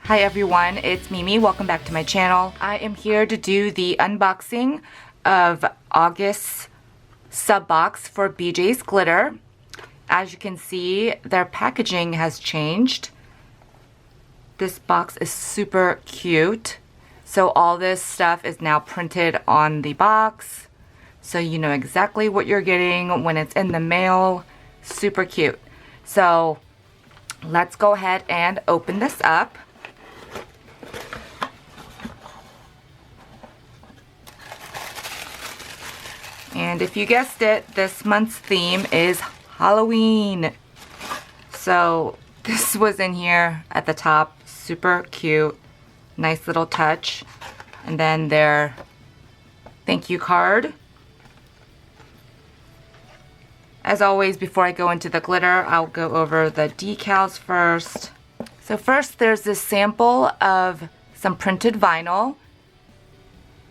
Hi everyone, it's Mimi. Welcome back to my channel. I am here to do the unboxing of August's sub box for BJ's Glitter. As you can see, their packaging has changed. This box is super cute. So all this stuff is now printed on the box, so you know exactly what you're getting when it's in the mail. Super cute. So let's go ahead and open this up. And if you guessed it, this month's theme is Halloween. So this was in here at the top. Super cute. Nice little touch. And then their thank you card. As always, before I go into the glitter, I'll go over the decals first. So first, there's this sample of some printed vinyl.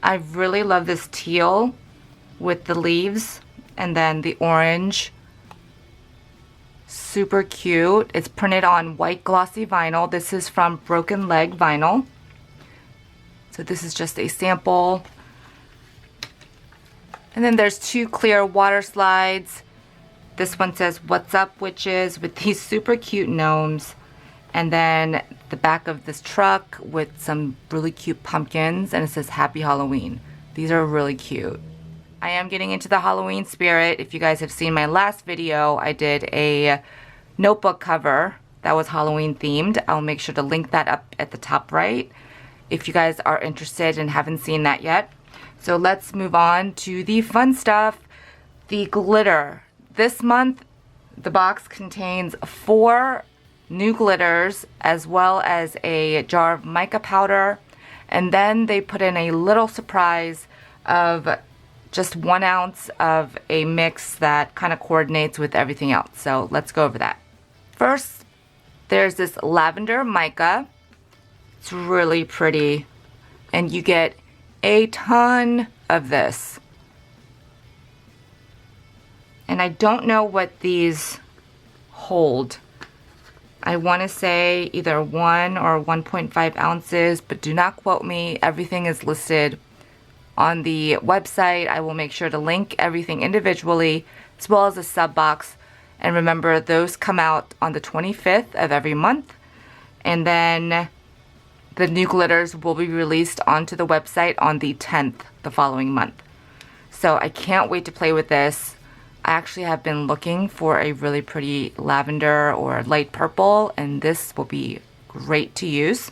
I really love this teal with the leaves and then the orange. Super cute. It's printed on white glossy vinyl. This is from Broken Leg Vinyl. So this is just a sample. And then there's two clear water slides. This one says, "What's up, witches?" with these super cute gnomes. And then the back of this truck with some really cute pumpkins, and it says, "Happy Halloween." These are really cute. I am getting into the Halloween spirit. If you guys have seen my last video, I did a notebook cover that was Halloween themed. I'll make sure to link that up at the top right if you guys are interested and haven't seen that yet. So let's move on to the fun stuff, the glitter. This month, the box contains 4 new glitters as well as a jar of mica powder. And then they put in a little surprise of just 1 ounce of a mix that kind of coordinates with everything else. So let's go over that. First, there's this Lavender Mica. It's really pretty. And you get a ton of this. And I don't know what these hold. I want to say either 1 or 1.5 ounces, but do not quote me. Everything is listed on the website. I will make sure to link everything individually as well as a sub box. And remember, those come out on the 25th of every month. And then the new glitters will be released onto the website on the 10th the following month. So I can't wait to play with this. I actually have been looking for a really pretty lavender or light purple, and this will be great to use.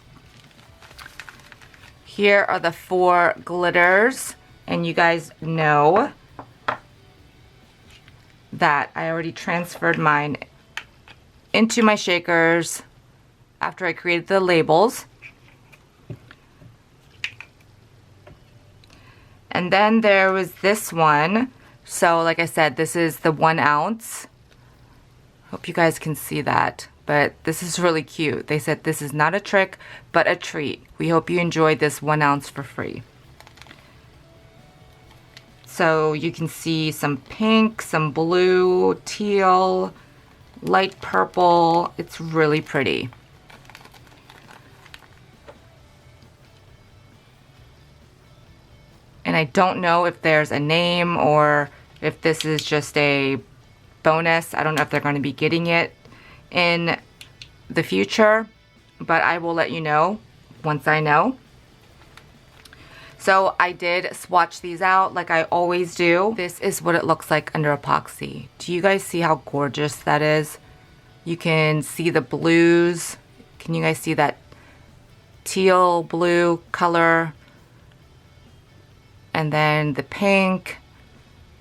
Here are the 4 glitters, and you guys know that I already transferred mine into my shakers after I created the labels. And then there was this one. So like I said, this is the 1 ounce. Hope you guys can see that. But this is really cute. They said this is not a trick, but a treat. We hope you enjoyed this 1 ounce for free. So you can see some pink, some blue, teal, light purple. It's really pretty. And I don't know if there's a name or if this is just a bonus. I don't know if they're going to be getting it in the future, but I will let you know once I know. So I did swatch these out like I always do. This is what it looks like under epoxy. Do you guys see how gorgeous that is? You can see the blues. Can you guys see that teal blue color? And then the pink.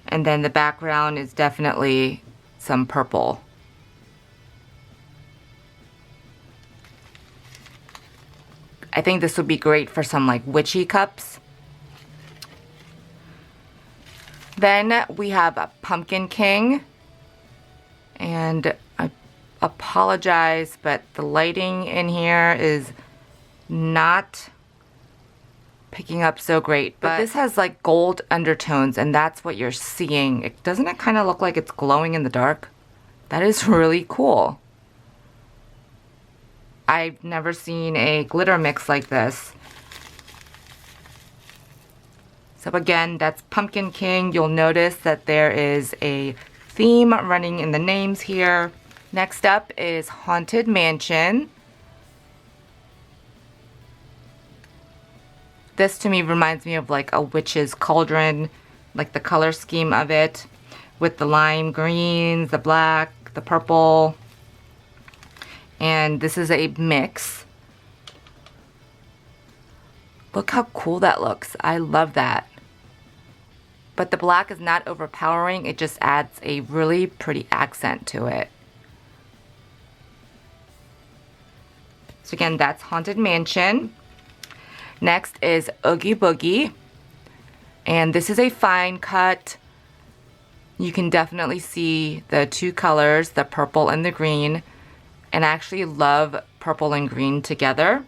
And then the background is definitely some purple. I think this would be great for some like witchy cups. Then we have a Pumpkin King. And I apologize, but the lighting in here is not picking up so great. But this has like gold undertones, and that's what you're seeing. Doesn't it kind of look like it's glowing in the dark? That is really cool. I've never seen a glitter mix like this. So again, that's Pumpkin King. You'll notice that there is a theme running in the names here. Next up is Haunted Mansion. This to me reminds me of like a witch's cauldron, like the color scheme of it, with the lime greens, the black, the purple. And this is a mix. Look how cool that looks. I love that. But the black is not overpowering. It just adds a really pretty accent to it. So again, that's Haunted Mansion. Next is Oogie Boogie. And this is a fine cut. You can definitely see the two colors, the purple and the green. And I actually love purple and green together.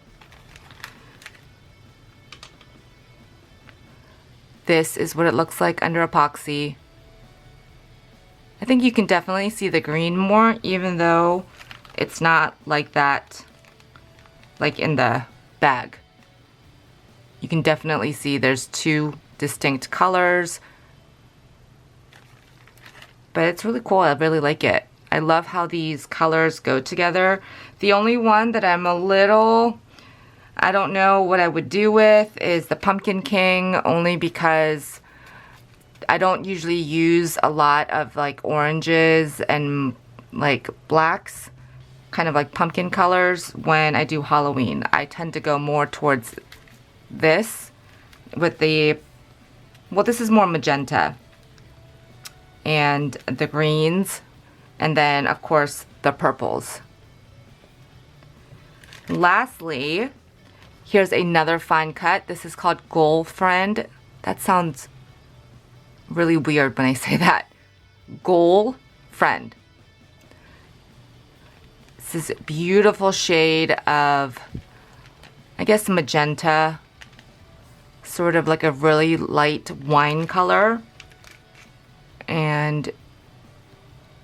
This is what it looks like under epoxy. I think you can definitely see the green more, even though it's not like that, like in the bag. You can definitely see there's two distinct colors. But it's really cool. I really like it. I love how these colors go together. The only one that I'm a little, I don't know what I would do with is the Pumpkin King, only because I don't usually use a lot of like oranges and like blacks, kind of like pumpkin colors when I do Halloween. I tend to go more towards this with the, well, this is more magenta and the greens, and then of course the purples. Lastly, here's another fine cut. This is called Ghoul Friend. That sounds really weird when I say that. Ghoul Friend. This is a beautiful shade of, I guess, magenta. Sort of like a really light wine color. And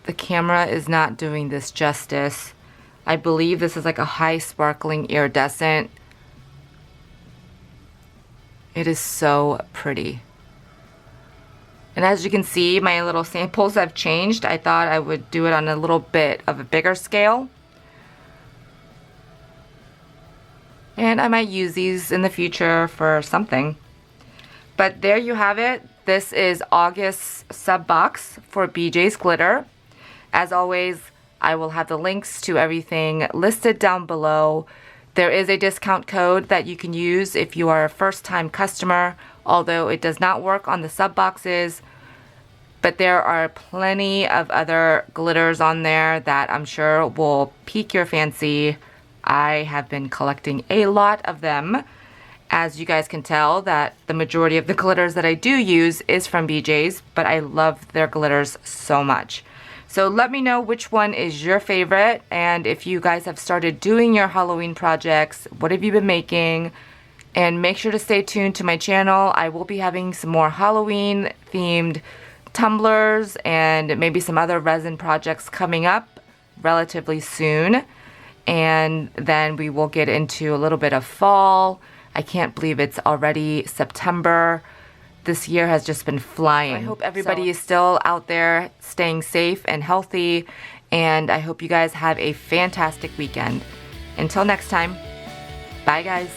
the camera is not doing this justice. I believe this is like a high sparkling iridescent. It is so pretty. And as you can see, my little samples have changed. I thought I would do it on a little bit of a bigger scale. And I might use these in the future for something. But there you have it. This is August's sub box for BJ's Glitter. As always, I will have the links to everything listed down below. There is a discount code that you can use if you are a first-time customer, although it does not work on the sub boxes. But there are plenty of other glitters on there that I'm sure will pique your fancy. I have been collecting a lot of them. As you guys can tell, that the majority of the glitters that I do use is from BJ's, but I love their glitters so much. So let me know which one is your favorite, and if you guys have started doing your Halloween projects, what have you been making? And make sure to stay tuned to my channel. I will be having some more Halloween themed tumblers and maybe some other resin projects coming up relatively soon. And then we will get into a little bit of fall. I can't believe it's already September. This year has just been flying. I hope everybody is still out there staying safe and healthy, and I hope you guys have a fantastic weekend. Until next time, bye guys.